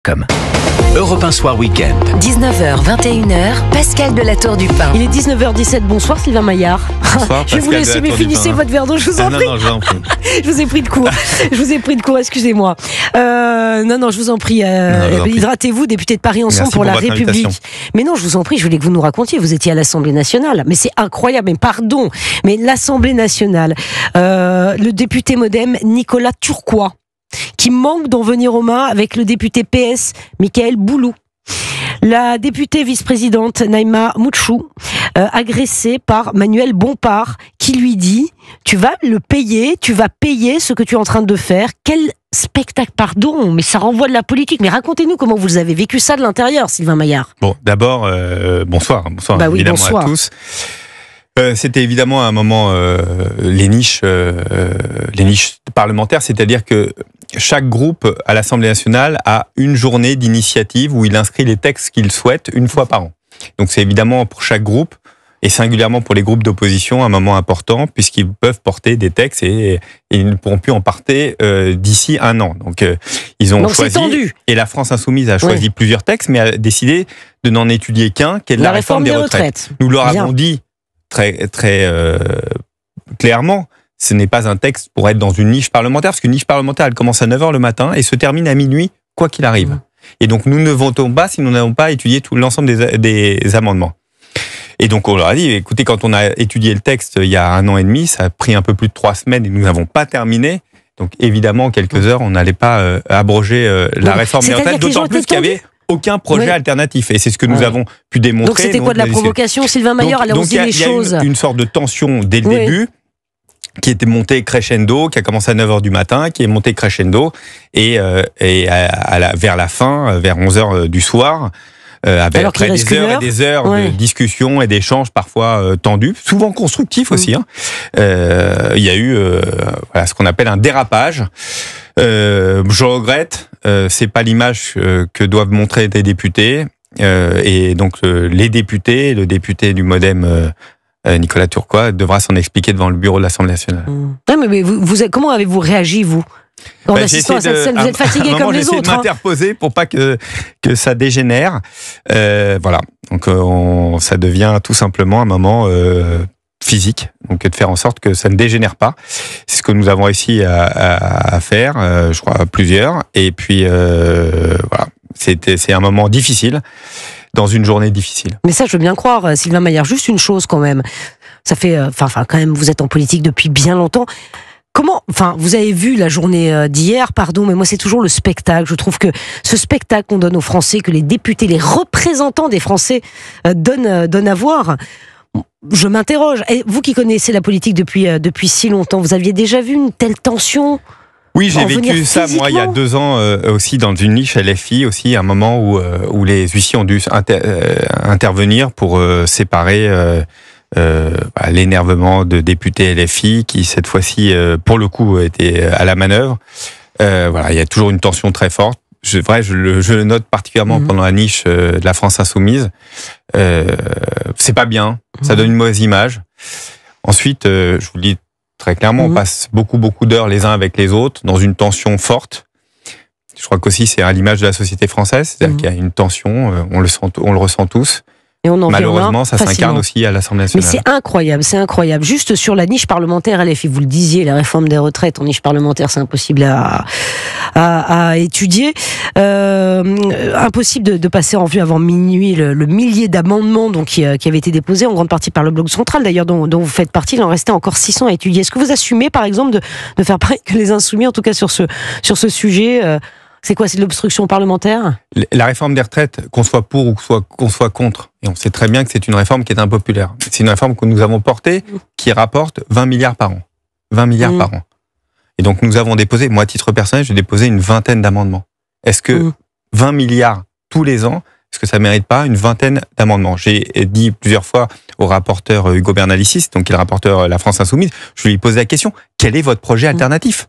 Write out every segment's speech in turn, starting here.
Comme Europe 1 Soir Week-end. 19h, 21h, Pascal de la Tour du Pin. Il est 19h17, bonsoir Sylvain Maillard. Bonsoir, je vais vous laisser, mais finissez votre verre d'eau, je vous en prie. Non, je vous en prie. Je vous ai pris de court, excusez-moi. Non, je vous en prie, hydratez-vous, député de Paris Ensemble pour la République. Mais non, je vous en prie, je voulais que vous nous racontiez, vous étiez à l'Assemblée nationale. Mais c'est incroyable, mais pardon, mais l'Assemblée nationale, le député Modem Nicolas Turquois, qui manque d'en venir aux mains avec le député PS, Mickaël Boulou. La députée vice-présidente Naïma Mouchou, agressée par Manuel Bompard, qui lui dit « Tu vas payer ce que tu es en train de faire. » Quel spectacle, pardon, mais ça renvoie de la politique. Mais racontez-nous comment vous avez vécu ça de l'intérieur, Sylvain Maillard. Bon, d'abord, bonsoir oui, évidemment bonsoir. à tous. C'était évidemment un moment les niches parlementaires, c'est-à-dire que chaque groupe à l'Assemblée nationale a une journée d'initiative où il inscrit les textes qu'il souhaite une fois par an. Donc c'est évidemment pour chaque groupe, et singulièrement pour les groupes d'opposition, un moment important, puisqu'ils peuvent porter des textes et ils ne pourront plus en porter d'ici un an. Donc ils ont choisi, et la France Insoumise a choisi plusieurs textes, mais a décidé de n'en étudier qu'un, qui est la réforme des retraites. Nous leur avons dit très clairement, ce n'est pas un texte pour être dans une niche parlementaire, parce qu'une niche parlementaire, elle commence à 9h le matin et se termine à minuit, quoi qu'il arrive. Et donc, nous ne votons pas si nous n'avons pas étudié tout l'ensemble des amendements. Et donc, on leur a dit, écoutez, quand on a étudié le texte il y a 1 an et demi, ça a pris un peu plus de 3 semaines et nous n'avons pas terminé. Donc, évidemment, en quelques heures, on n'allait pas abroger la réforme des retraites, d'autant plus qu'il y avait aucun projet alternatif. Et c'est ce que nous avons pu démontrer. Donc, c'était quoi de la provocation, Sylvain Maillard? Alors, on dit les choses. Il y a une sorte de tension dès le début, qui était montée crescendo, qui a commencé à 9h du matin, qui est montée crescendo, et vers la fin, vers 11h du soir, avec après des heures et des heures de discussions et d'échanges parfois tendus, souvent constructifs aussi. Il y a eu ce qu'on appelle un dérapage. Je regrette, c'est pas l'image que doivent montrer des députés, et donc le député du Modem, Nicolas Turquois, devra s'en expliquer devant le bureau de l'Assemblée nationale. Non, mais comment avez-vous réagi, vous, en assistant à cette scène? Vous êtes fatigué comme les autres. J'essaie de m'interposer pour pas que ça dégénère. Voilà. Donc, ça devient tout simplement un moment physique. Donc, de faire en sorte que ça ne dégénère pas. C'est ce que nous avons réussi à faire, je crois, plusieurs. Et puis, voilà. C'est un moment difficile, dans une journée difficile. Mais ça, je veux bien croire, Sylvain Maillard. Juste une chose, quand même. Ça fait, quand même, vous êtes en politique depuis bien longtemps. Vous avez vu la journée d'hier, pardon, mais moi, c'est toujours le spectacle. Je trouve que ce spectacle qu'on donne aux Français, que les députés, les représentants des Français donnent à voir, je m'interroge. Et vous qui connaissez la politique depuis si longtemps, vous aviez déjà vu une telle tension ? Oui, j'ai vécu ça, moi, il y a 2 ans, aussi, dans une niche LFI, aussi, un moment où les huissiers ont dû intervenir pour séparer l'énervement de députés LFI, qui, cette fois-ci, pour le coup, étaient à la manœuvre. Il y a toujours une tension très forte. Je le note particulièrement pendant la niche de la France Insoumise. C'est pas bien, ça donne une mauvaise image. Ensuite, je vous le dis très clairement, on passe beaucoup d'heures les uns avec les autres, dans une tension forte. Je crois qu'aussi c'est à l'image de la société française, c'est-à-dire qu'il y a une tension, on le ressent tous. Et malheureusement, ça s'incarne aussi à l'Assemblée nationale. Mais c'est incroyable. Juste sur la niche parlementaire LFI, vous le disiez, la réforme des retraites en niche parlementaire, c'est impossible à étudier. Impossible de passer en vue avant minuit le millier d'amendements qui avaient été déposés, en grande partie par le Bloc central, d'ailleurs, dont vous faites partie. Il en restait encore 600 à étudier. Est-ce que vous assumez, par exemple, de faire pareil que les Insoumis, en tout cas sur ce sujet C'est quoi, c'est de l'obstruction parlementaire? La réforme des retraites, qu'on soit pour ou qu'on soit contre, et on sait très bien que c'est une réforme qui est impopulaire. C'est une réforme que nous avons portée, qui rapporte 20 milliards par an. 20 milliards par an. Et donc nous avons déposé, moi à titre personnel, j'ai déposé une vingtaine d'amendements. Est-ce que 20 milliards tous les ans, est-ce que ça ne mérite pas une vingtaine d'amendements? J'ai dit plusieurs fois au rapporteur Hugo Bernalicis, donc qui est le rapporteur La France Insoumise, je lui ai posé la question, quel est votre projet alternatif?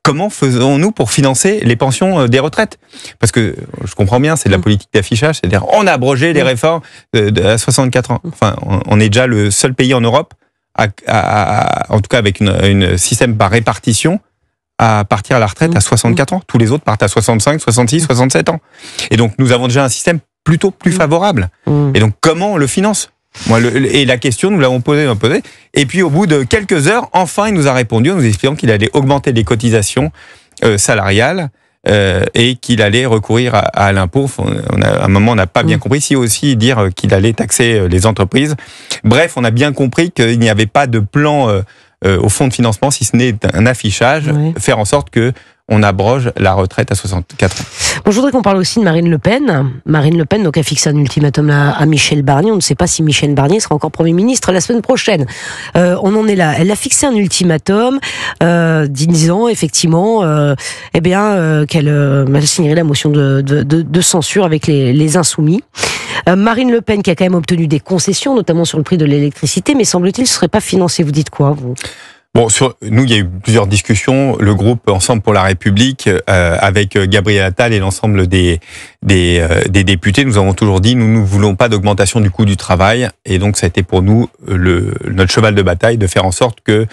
Comment faisons-nous pour financer les pensions des retraites? Parce que je comprends bien, c'est de la politique d'affichage, c'est-à-dire on a abrogé les réformes à 64 ans. Enfin, on est déjà le seul pays en Europe, en tout cas avec un système par répartition, à partir à la retraite à 64 ans. Tous les autres partent à 65, 66, 67 ans. Et donc, nous avons déjà un système plutôt plus favorable. Et donc, comment on le finance ? Et la question, nous l'avons posée, et puis au bout de quelques heures, enfin, il nous a répondu en nous expliquant qu'il allait augmenter les cotisations salariales et qu'il allait recourir à l'impôt. À un moment, on n'a pas bien compris, si aussi dire qu'il allait taxer les entreprises. Bref, on a bien compris qu'il n'y avait pas de plan au fonds de financement, si ce n'est un affichage, faire en sorte que on abroge la retraite à 64 ans. Bon, je voudrais qu'on parle aussi de Marine Le Pen. Marine Le Pen donc, a fixé un ultimatum à Michel Barnier. On ne sait pas si Michel Barnier sera encore Premier ministre la semaine prochaine. On en est là. Elle a fixé un ultimatum disant effectivement qu'elle signerait la motion de censure avec les Insoumis. Marine Le Pen qui a quand même obtenu des concessions, notamment sur le prix de l'électricité, mais semble-t-il, ce ne serait pas financé. Vous dites quoi, vous ? Bon, nous, il y a eu plusieurs discussions. Le groupe Ensemble pour la République, avec Gabriel Attal et l'ensemble des députés, nous avons toujours dit, nous ne voulons pas d'augmentation du coût du travail. Et donc, ça a été pour nous notre cheval de bataille de faire en sorte que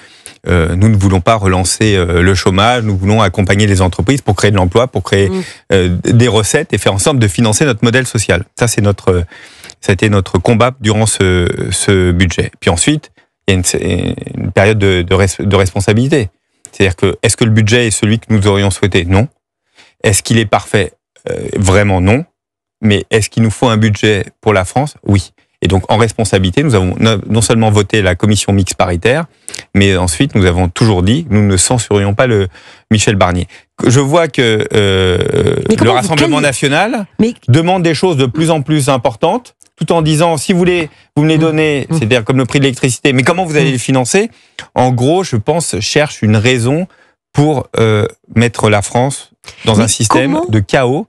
nous ne voulons pas relancer le chômage. Nous voulons accompagner les entreprises pour créer de l'emploi, pour créer des recettes et faire en sorte de financer notre modèle social. Ça a été notre combat durant ce budget. Puis ensuite, il y a une période de responsabilité. C'est-à-dire que, est-ce que le budget est celui que nous aurions souhaité ? Non. Est-ce qu'il est parfait ? Vraiment non. Mais est-ce qu'il nous faut un budget pour la France ? Oui. Et donc, en responsabilité, nous avons non seulement voté la commission mixte paritaire, mais ensuite, nous avons toujours dit que nous ne censurions pas Michel Barnier. Je vois que le Rassemblement national demande des choses de plus en plus importantes, tout en disant, si vous voulez, vous me les donnez, c'est-à-dire comme le prix de l'électricité, mais comment vous allez les financer ? En gros, je pense, cherche une raison pour mettre la France dans un système de chaos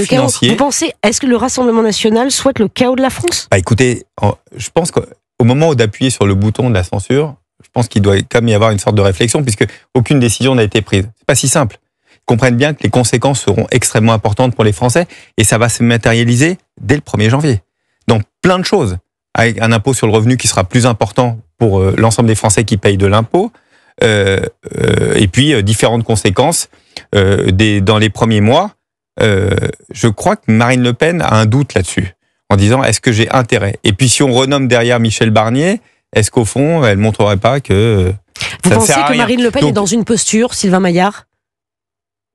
financier. Vous pensez, est-ce que le Rassemblement national souhaite le chaos de la France ? Écoutez, je pense qu'au moment d'appuyer sur le bouton de la censure, je pense qu'il doit quand même y avoir une sorte de réflexion, puisque aucune décision n'a été prise. C'est pas si simple. Ils comprennent bien que les conséquences seront extrêmement importantes pour les Français, et ça va se matérialiser dès le 1er janvier. Dans plein de choses. Avec un impôt sur le revenu qui sera plus important pour l'ensemble des Français qui payent de l'impôt, et puis différentes conséquences dans les premiers mois. Je crois que Marine Le Pen a un doute là-dessus, en disant, est-ce que j'ai intérêt ? Et puis si on renomme derrière Michel Barnier, est-ce qu'au fond, elle ne montrerait pas que Vous pensez que Marine Le Pen est dans une posture, Sylvain Maillard ?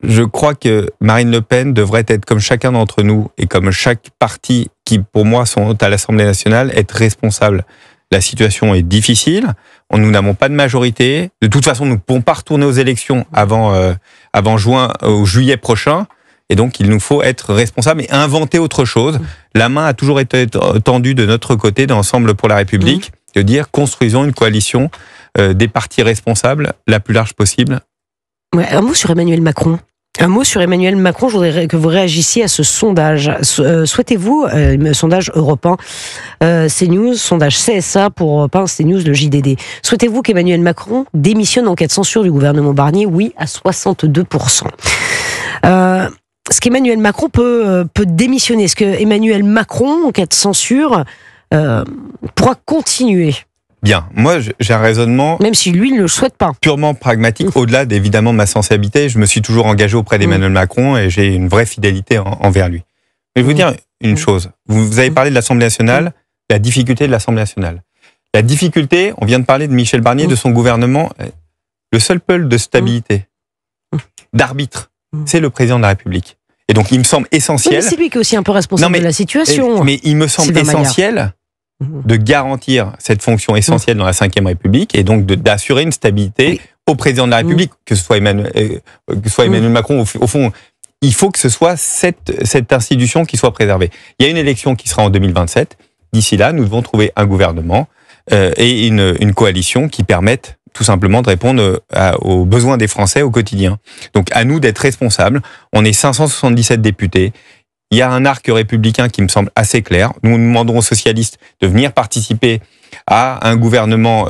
Je crois que Marine Le Pen devrait être, comme chacun d'entre nous, et comme chaque parti qui, pour moi, sont à l'Assemblée nationale, être responsable. La situation est difficile, nous n'avons pas de majorité, de toute façon, nous ne pouvons pas retourner aux élections avant juin ou juillet prochain, et donc il nous faut être responsables et inventer autre chose. La main a toujours été tendue de notre côté, d'Ensemble pour la République, de dire, construisons une coalition des partis responsables la plus large possible. Ouais, un mot sur Emmanuel Macron. Je voudrais que vous réagissiez à ce sondage. Souhaitez-vous, sondage européen CNews, sondage CSA pour Europe 1, CNews, le JDD. Souhaitez-vous qu'Emmanuel Macron démissionne en cas de censure du gouvernement Barnier ? Oui, à 62%. Est-ce qu'Emmanuel Macron peut démissionner ? Est-ce que Emmanuel Macron, en cas de censure, pourra continuer ? Bien, moi j'ai un raisonnement... Même si lui ne le souhaite pas. Purement pragmatique, au-delà d'évidemment ma sensibilité, je me suis toujours engagé auprès d'Emmanuel Macron et j'ai une vraie fidélité envers lui. Mais je vais vous dire une chose, vous avez parlé de l'Assemblée nationale, la difficulté de l'Assemblée nationale. La difficulté, on vient de parler de Michel Barnier, de son gouvernement, le seul pôle de stabilité, d'arbitre, c'est le président de la République. Et donc il me semble essentiel... Mais c'est lui qui est aussi un peu responsable de la situation. Mais il me semble essentiel... de garantir cette fonction essentielle dans la Ve République et donc d'assurer une stabilité au président de la République, que ce soit Emmanuel Macron. Au fond, il faut que ce soit cette institution qui soit préservée. Il y a une élection qui sera en 2027. D'ici là, nous devons trouver un gouvernement et une coalition qui permette tout simplement de répondre aux besoins des Français au quotidien. Donc à nous d'être responsables. On est 577 députés. Il y a un arc républicain qui me semble assez clair. Nous demanderons aux socialistes de venir participer à un gouvernement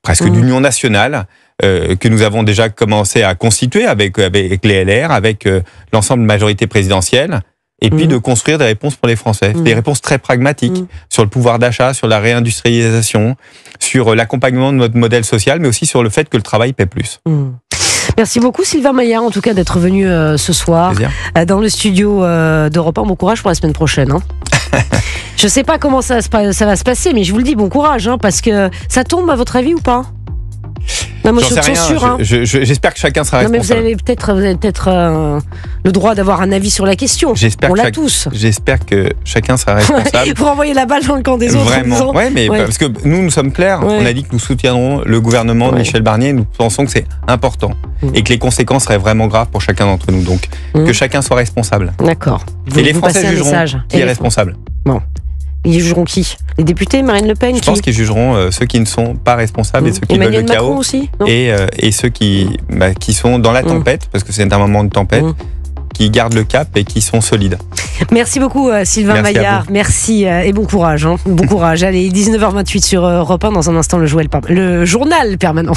presque d'union nationale que nous avons déjà commencé à constituer avec les LR, avec l'ensemble de majorité présidentielle. et puis de construire des réponses pour les Français. Des réponses très pragmatiques sur le pouvoir d'achat, sur la réindustrialisation, sur l'accompagnement de notre modèle social, mais aussi sur le fait que le travail paie plus. Merci beaucoup Sylvain Maillard, en tout cas, d'être venu ce soir dans le studio d'Europe 1. Bon courage pour la semaine prochaine. Je ne sais pas comment ça va se passer, mais je vous le dis, bon courage, parce que ça tombe à votre avis ou pas? Non, moi, j'en sais rien. Sûr, j'espère que chacun sera responsable. Mais vous avez peut-être le droit d'avoir un avis sur la question. On l'a tous. J'espère que chacun sera responsable. Pour envoyer la balle dans le camp des autres. Vraiment. Parce que nous sommes clairs. On a dit que nous soutiendrons le gouvernement de Michel Barnier. Nous pensons que c'est important et que les conséquences seraient vraiment graves pour chacun d'entre nous. Donc, que chacun soit responsable. D'accord. Et les Français jugeront qui est responsable. Bon. Ils jugeront qui? Les députés, Marine Le Pen? Je pense qu'ils jugeront ceux qui ne sont pas responsables et ceux qui veulent le chaos. Aussi, et ceux qui sont dans la tempête, parce que c'est un moment de tempête, qui gardent le cap et qui sont solides. Merci beaucoup Sylvain Maillard. Merci et bon courage. Bon courage. Allez, 19h28 sur Europe 1. Dans un instant, le journal permanent.